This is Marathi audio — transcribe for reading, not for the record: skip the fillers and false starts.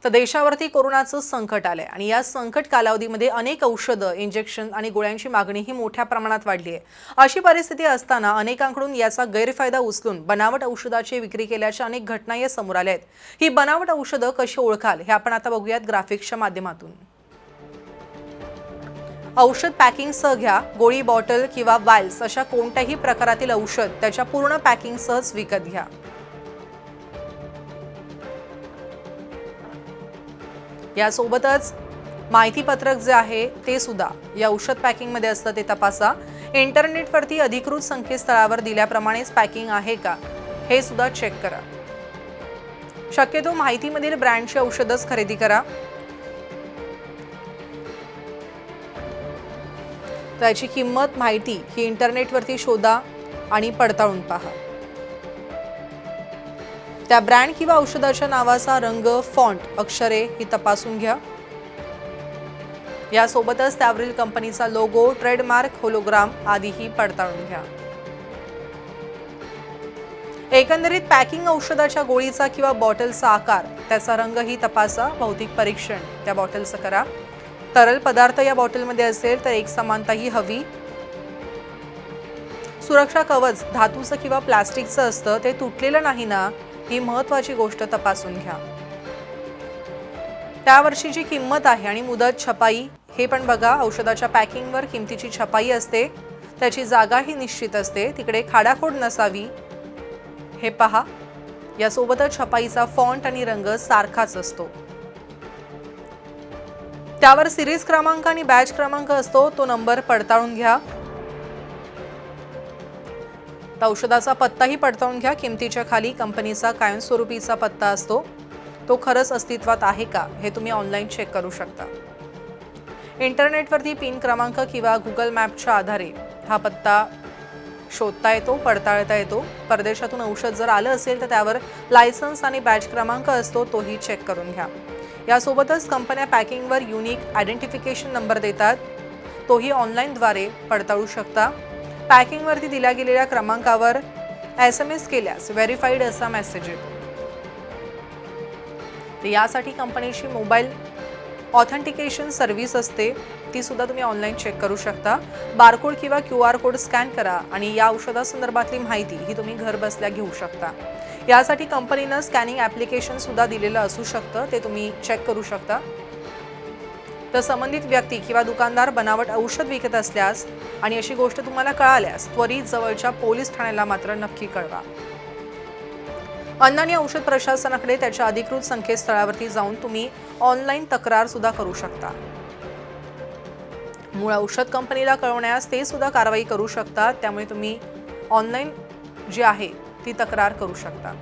तर देशावरती कोरोनाचं संकट आलंय आणि या संकट कालावधीमध्ये अनेक औषधं, इंजेक्शन आणि गोळ्यांची मागणीही मोठ्या प्रमाणात वाढली आहे। अशी परिस्थिती असताना अनेकांकडून याचा गैरफायदा उचलून बनावट औषधाची विक्री केल्याच्या अनेक घटना या समोर आल्या आहेत। ही बनावट औषधं कशी ओळखाल हे आपण आता बघूयात ग्राफिक्सच्या माध्यमातून। औषध पॅकिंगसह घ्या। गोळी, बॉटल किंवा वायल्स अशा कोणत्याही प्रकारातील औषध त्याच्या पूर्ण पॅकिंगसहच विकत घ्या। यासोबतच माहिती पत्रक जे आहे ते सुद्धा या औषध पॅकिंग मध्ये असतं ते तपासा। इंटरनेटवरती अधिकृत संकेतस्थळावर दिल्याप्रमाणेच पॅकिंग आहे का हे सुद्धा चेक करा। शक्यतो माहितीमधील ब्रँडची औषधच खरेदी करा। त्याची किंमत, माहिती ही इंटरनेटवरती शोधा आणि पडताळून पहा। त्या ब्रँड किंवा औषधाच्या नावाचा रंग, फॉन्ट, अक्षरे ही तपासून घ्या। यासोबतच त्यावरील कंपनीचा लोगो, ट्रेडमार्क, होलोग्राम आदीही पडताळून घ्या। एकंदरीत पॅकिंग, औषधाच्या गोळीचा किंवा बॉटलचा आकार, त्याचा रंग ही तपासा। भौतिक परीक्षण त्या बॉटलचं करा। तरल पदार्थ या बॉटलमध्ये असेल तर एकसमानता ही हवी। सुरक्षा कवच धातूचं किंवा प्लास्टिकचं असतं ते तुटलेलं नाही ना, ही महत्त्वाची गोष्ट तपासून घ्या। त्या वर्षीची किंमत आहे आणि मुदत, छपाई हे पण बघा। औषधाच्या पॅकिंगवर किमतीची छपाई असते, त्याची जागा ही निश्चित असते, तिकडे खाडाखोड नसावी हे पहा। यासोबतच छपाईचा फॉन्ट आणि रंग सारखाच असतो। त्यावर सिरीज क्रमांक आणि बॅच क्रमांक असतो, तो नंबर पडताळून घ्या। औषधाचा पत्ताही पडताळून घ्या। किमतीच्या खाली कंपनीचा कायमस्वरूपीचा पत्ता असतो, तो खरंच अस्तित्वात आहे का हे तुम्ही ऑनलाईन चेक करू शकता। इंटरनेटवरती पिन क्रमांक किंवा गुगल मॅपच्या आधारे हा पत्ता शोधता येतो, पडताळता येतो। परदेशातून औषध जर आलं असेल तर त्यावर लायसन्स आणि बॅच क्रमांक असतो, तोही चेक करून घ्या। यासोबतच कंपन्या पॅकिंगवर युनिक आयडेंटिफिकेशन नंबर देतात, तोही ऑनलाईनद्वारे पडताळू शकता। पॅकिंगवरती दिल्या गेलेल्या क्रमांकावर SMS केल्यास व्हेरीफाईड असा मेसेज येतो। यासाठी कंपनीची मोबाईल ऑथेंटिकेशन सर्व्हिस असते, ती सुद्धा तुम्ही ऑनलाईन चेक करू शकता। बारकोड किंवा QR कोड स्कॅन करा आणि या औषधासंदर्भातली माहिती ही तुम्ही घर बसल्या घेऊ शकता। यासाठी कंपनीनं स्कॅनिंग ॲप्लिकेशन सुद्धा दिलेलं असू शकतं, ते तुम्ही चेक करू शकता। तर संबंधित व्यक्ती किंवा दुकानदार बनावट औषध विकत असल्यास आणि अशी गोष्ट तुम्हाला कळाल्यास त्वरित जवळच्या पोलीस ठाण्याला मात्र नक्की कळवा। अन्न आणि औषध प्रशासनाकडे त्याच्या अधिकृत संकेतस्थळावरती जाऊन तुम्ही ऑनलाईन तक्रार सुद्धा करू शकता। मूळ औषध कंपनीला कळवण्यास ते सुद्धा कारवाई करू शकतात, त्यामुळे तुम्ही ऑनलाईन जी आहे ती तक्रार करू शकता।